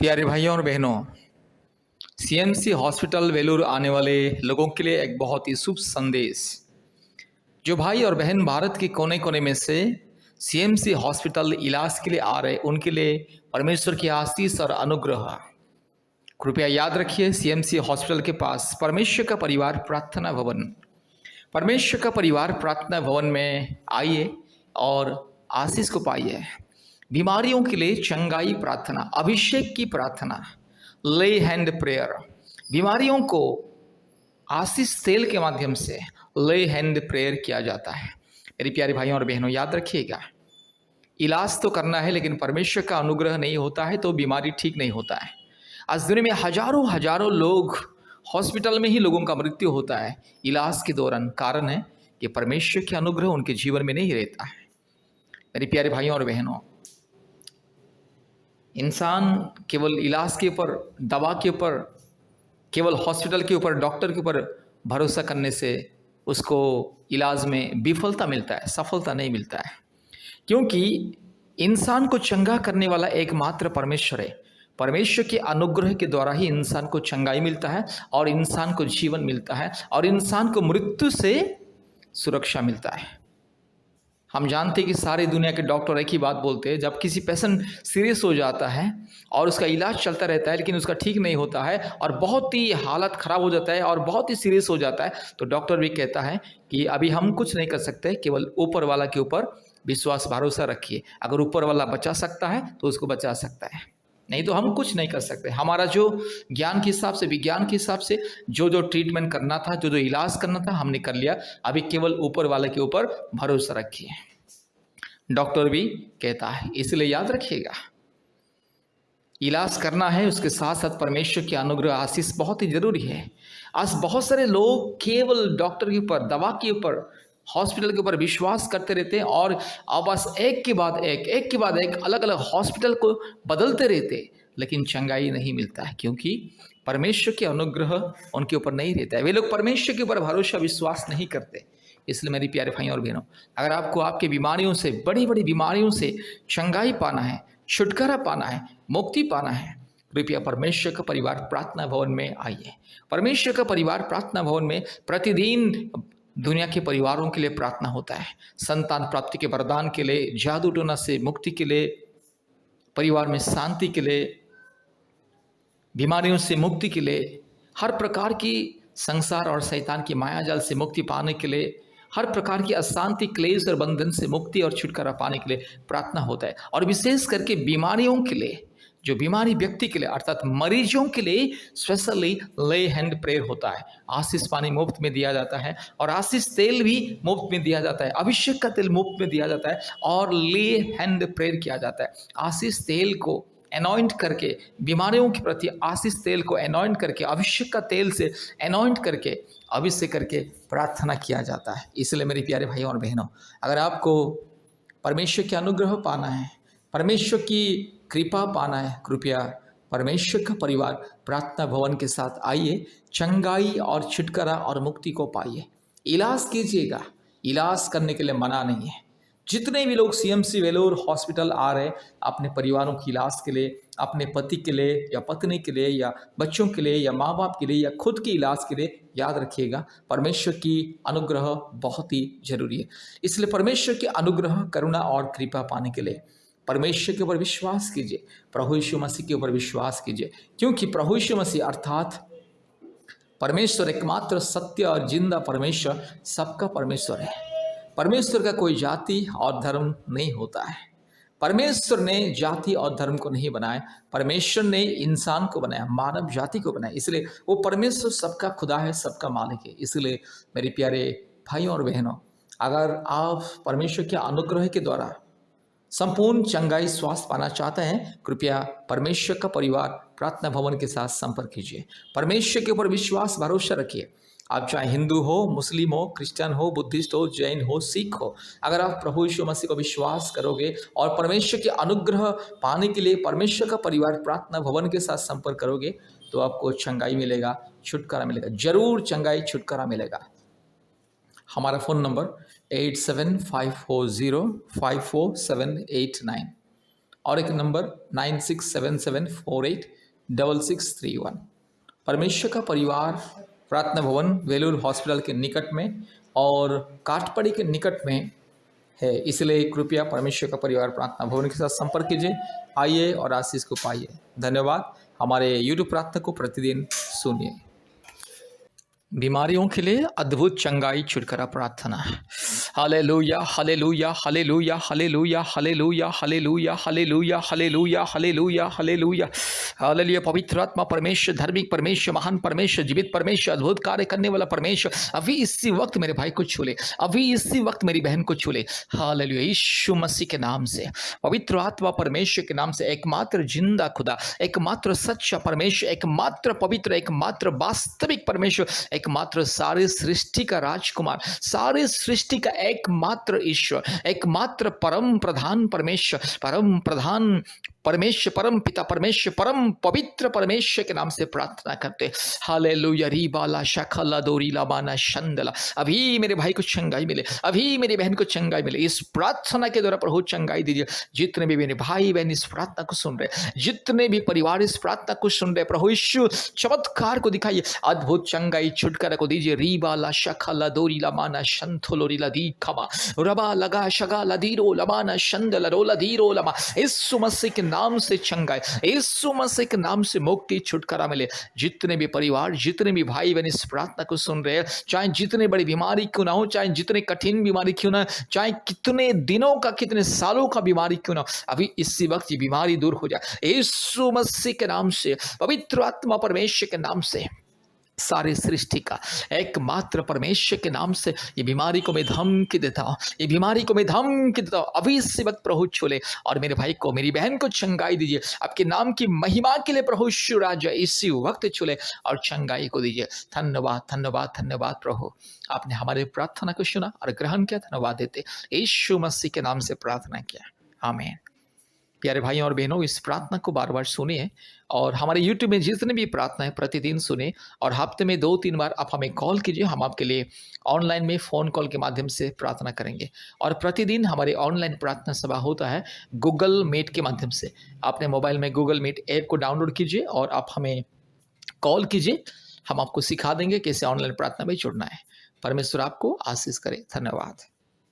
प्यारे भाइयों और बहनों, सीएमसी हॉस्पिटल वेलूर आने वाले लोगों के लिए एक बहुत ही शुभ संदेश। जो भाई और बहन भारत के कोने कोने में से सीएमसी हॉस्पिटल इलाज के लिए आ रहे, उनके लिए परमेश्वर की आशीष और अनुग्रह। कृपया याद रखिए, सीएमसी हॉस्पिटल के पास परमेश्वर का परिवार प्रार्थना भवन, परमेश्वर का परिवार प्रार्थना भवन में आइए और आशीष को पाइए। बीमारियों के लिए चंगाई प्रार्थना, अभिषेक की प्रार्थना, ले हैंड प्रेयर, बीमारियों को आशीष तेल के माध्यम से ले हैंड प्रेयर किया जाता है। मेरे प्यारे भाइयों और बहनों, याद रखिएगा, इलाज तो करना है, लेकिन परमेश्वर का अनुग्रह नहीं होता है तो बीमारी ठीक नहीं होता है। आज दुनिया में हजारों हजारों लोग हॉस्पिटल में ही लोगों का मृत्यु होता है इलाज के दौरान। कारण है कि परमेश्वर के अनुग्रह उनके जीवन में नहीं रहता है। मेरे प्यारे भाइयों और बहनों, इंसान केवल इलाज के ऊपर, दवा के ऊपर, केवल हॉस्पिटल के ऊपर, डॉक्टर के ऊपर भरोसा करने से उसको इलाज में विफलता मिलता है, सफलता नहीं मिलता है। क्योंकि इंसान को चंगा करने वाला एकमात्र परमेश्वर है। परमेश्वर के अनुग्रह के द्वारा ही इंसान को चंगाई मिलता है और इंसान को जीवन मिलता है और इंसान को मृत्यु से सुरक्षा मिलता है। हम जानते हैं कि सारी दुनिया के डॉक्टर एक ही बात बोलते हैं, जब किसी पेशेंट सीरियस हो जाता है और उसका इलाज चलता रहता है लेकिन उसका ठीक नहीं होता है और बहुत ही हालत ख़राब हो जाता है और बहुत ही सीरियस हो जाता है, तो डॉक्टर भी कहता है कि अभी हम कुछ नहीं कर सकते, केवल ऊपर वाला के ऊपर विश्वास भरोसा रखिए। अगर ऊपर वाला बचा सकता है तो उसको बचा सकता है, नहीं तो हम कुछ नहीं कर सकते। हमारा जो ज्ञान के हिसाब से, विज्ञान के हिसाब से जो ट्रीटमेंट करना था, जो इलाज करना था, हमने कर लिया। अभी केवल ऊपर वाले के ऊपर भरोसा रखिए, डॉक्टर भी कहता है। इसलिए याद रखिएगा, इलाज करना है, उसके साथ साथ परमेश्वर के अनुग्रह आशीष बहुत ही जरूरी है। आज बहुत सारे लोग केवल डॉक्टर के ऊपर, दवा के ऊपर, हॉस्पिटल के ऊपर विश्वास करते रहते हैं और अब बस एक के बाद एक अलग अलग हॉस्पिटल को बदलते रहते, लेकिन चंगाई नहीं मिलता है। क्योंकि परमेश्वर के अनुग्रह उनके ऊपर नहीं रहता है। वे लोग परमेश्वर के ऊपर भरोसा, विश्वास नहीं करते। इसलिए मेरे प्यारे भाइयों और बहनों, अगर आपको आपके बीमारियों से, बड़ी बड़ी बीमारियों से चंगाई पाना है, छुटकारा पाना है, मुक्ति पाना है, कृपया परमेश्वर का परिवार प्रार्थना भवन में आइए। परमेश्वर का परिवार प्रार्थना भवन में प्रतिदिन दुनिया के परिवारों के लिए प्रार्थना होता है। संतान प्राप्ति के वरदान के लिए, जादू टोना से मुक्ति के लिए, परिवार में शांति के लिए, बीमारियों से मुक्ति के लिए, हर प्रकार की संसार और शैतान की मायाजाल से मुक्ति पाने के लिए, हर प्रकार की अशांति, क्लेश और बंधन से मुक्ति और छुटकारा पाने के लिए प्रार्थना होता है। और विशेष करके बीमारियों के लिए, जो बीमारी व्यक्ति के लिए अर्थात मरीजों के लिए स्पेशली ले हैंड प्रेयर होता है। आशीष पानी मुफ्त में दिया जाता है और आशीष तेल भी मुफ्त में दिया जाता है, अभिषेक का तेल मुफ्त में दिया जाता है और ले हैंड प्रेयर किया जाता है। आशीष तेल को एनॉइंट करके, बीमारियों के प्रति आशीष तेल को एनॉइंट करके, अभिषेक का तेल से एनॉइंट करके, अभिषेक करके प्रार्थना किया जाता है। इसलिए मेरे प्यारे भाइयों और बहनों, अगर आपको परमेश्वर के अनुग्रह पाना है, परमेश्वर की कृपा पाना है, कृपया परमेश्वर का परिवार प्रार्थना भवन के साथ आइए, चंगाई और छुटकारा और मुक्ति को पाइए। इलाज कीजिएगा, इलाज करने के लिए मना नहीं है। जितने भी लोग सीएमसी वेलूर हॉस्पिटल आ रहे अपने परिवारों की इलाज के लिए, अपने पति के लिए या पत्नी के लिए या बच्चों के लिए या माँ बाप के लिए या खुद के इलाज के लिए, याद रखिएगा परमेश्वर की अनुग्रह बहुत ही जरूरी है। इसलिए परमेश्वर के अनुग्रह, करुणा और कृपा पाने के लिए परमेश्वर के ऊपर विश्वास कीजिए, प्रभु यीशु मसीह के ऊपर विश्वास कीजिए। क्योंकि प्रभु यीशु मसीह अर्थात परमेश्वर एकमात्र सत्य और जिंदा परमेश्वर, सबका परमेश्वर है। परमेश्वर का कोई जाति और धर्म नहीं होता है। परमेश्वर ने जाति और धर्म को नहीं बनाया, परमेश्वर ने इंसान को बनाया, मानव जाति को बनाया। इसलिए वो परमेश्वर सबका खुदा है, सबका मालिक है। इसलिए मेरे प्यारे भाइयों और बहनों, अगर आप परमेश्वर के अनुग्रह के द्वारा संपूर्ण चंगाई, स्वास्थ्य पाना चाहते हैं, कृपया परमेश्वर का परिवार प्रार्थना भवन के साथ संपर्क कीजिए। परमेश्वर के ऊपर विश्वास, भरोसा रखिए। आप चाहे हिंदू हो, मुस्लिम हो, क्रिश्चियन हो, बुद्धिस्ट हो, जैन हो, सिख हो, अगर आप प्रभु यीशु मसीह को विश्वास करोगे और परमेश्वर के अनुग्रह पाने के लिए परमेश्वर का परिवार प्रार्थना भवन के साथ संपर्क करोगे, तो आपको चंगाई मिलेगा, छुटकारा मिलेगा। जरूर चंगाई, छुटकारा मिलेगा। हमारा फ़ोन नंबर 8754054789, और एक नंबर 9677486631। परमेश्वर का परिवार प्रार्थना भवन वेलूर हॉस्पिटल के निकट में और काठपड़ी के निकट में है, इसलिए कृपया परमेश्वर का परिवार प्रार्थना भवन के साथ संपर्क कीजिए। आइए और आशीष को पाइए। धन्यवाद। हमारे यूट्यूब प्रार्थना को प्रतिदिन सुनिए। बीमारियों के लिए अद्भुत चंगाई छुटकारा प्रार्थना। Hallelujah hallelujah hallelujah hallelujah hallelujah hallelujah hallelujah hallelujah hallelujah hallelujah hallelujah. पवित्र आत्मा परमेश्वर, धार्मिक परमेश्वर, महान परमेश्वर, जीवित परमेश्वर, अद्भुत कार्य करने वाला परमेश्वर, अभी इसी वक्त मेरे भाई को छू ले, अभी इसी वक्त मेरी बहन को छू ले। हालेलुया। यीशु मसीह के नाम से, पवित्र आत्मा परमेश्वर के नाम से, एकमात्र जिंदा खुदा, एकमात्र सच्चा परमेश्वर, एकमात्र पवित्र, एकमात्र वास्तविक परमेश्वर, एकमात्र सारे सृष्टि का राजकुमार, सारे सृष्टि का एकमात्र ईश्वर, एकमात्र परम प्रधान परमेश्वर, परम प्रधान परमेश्वर, परम पिता परमेश्वर, परम पवित्र परमेश्वर के नाम से प्रार्थना करते। हालेलुया। रीबाला शखला दोरीला बाना शंदला। अभी मेरे भाई को चंगाई मिले, अभी मेरी बहन को चंगाई मिले। इस प्रार्थना के द्वारा प्रभु चंगाई दीजिए। जितने भी मेरे भाई बहन इस प्रार्थना को सुन रहे, जितने भी परिवार इस प्रार्थना को सुन रहे, प्रभु यीशु चमत्कार को दिखाइए, अद्भुत चंगाई छुटकारा को दीजिए। रीबाला शखला दोरीला माना शंथोलोरीला दी खमा रबा लगा शगा लदीरो लमाना शंदला रोला दीरो लमा। यीशु मसीह के नाम से चंगाई, यीशु मसीह के नाम से मुक्ति छुटकारा मिले। जितने भी परिवार, जितने भी भाई बहन इस प्रार्थना को सुन रहे हैं, चाहे जितने बड़ी बीमारी क्यों ना हो, चाहे जितने कठिन बीमारी क्यों ना, चाहे कितने दिनों का, कितने सालों का बीमारी क्यों ना, अभी इसी वक्त ये बीमारी दूर हो जाए यीशु मसीह के नाम से, पवित्र आत्मा परमेश्वर के नाम से, सारे सृष्टि का एकमात्र परमेश्वर के नाम से ये बीमारी को मैं धमकी देता हूँ, ये बीमारी को मैं धमकी देता हूँ। अभी इसी वक्त प्रभु छूले और मेरे भाई को, मेरी बहन को चंगाई दीजिए। आपके नाम की महिमा के लिए प्रभु राजा इसी वक्त छूले और चंगाई को दीजिए। धन्यवाद धन्यवाद धन्यवाद प्रभु, आपने हमारे प्रार्थना को सुना और ग्रहण किया। धन्यवाद देते, यीशु मसीह के नाम से प्रार्थना किया, आमीन। प्यारे भाइयों और बहनों, इस प्रार्थना को बार बार सुनिए और हमारे YouTube में जितने भी प्रार्थना है प्रतिदिन सुने और हफ्ते में 2-3 बार आप हमें कॉल कीजिए। हम आपके लिए ऑनलाइन में फ़ोन कॉल के माध्यम से प्रार्थना करेंगे। और प्रतिदिन हमारे ऑनलाइन प्रार्थना सभा होता है गूगल मीट के माध्यम से। आपने मोबाइल में गूगल मीट ऐप को डाउनलोड कीजिए और आप हमें कॉल कीजिए। हम आपको सिखा देंगे कैसे ऑनलाइन प्रार्थना में जुड़ना है। परमेश्वर आपको आशीष करे। धन्यवाद।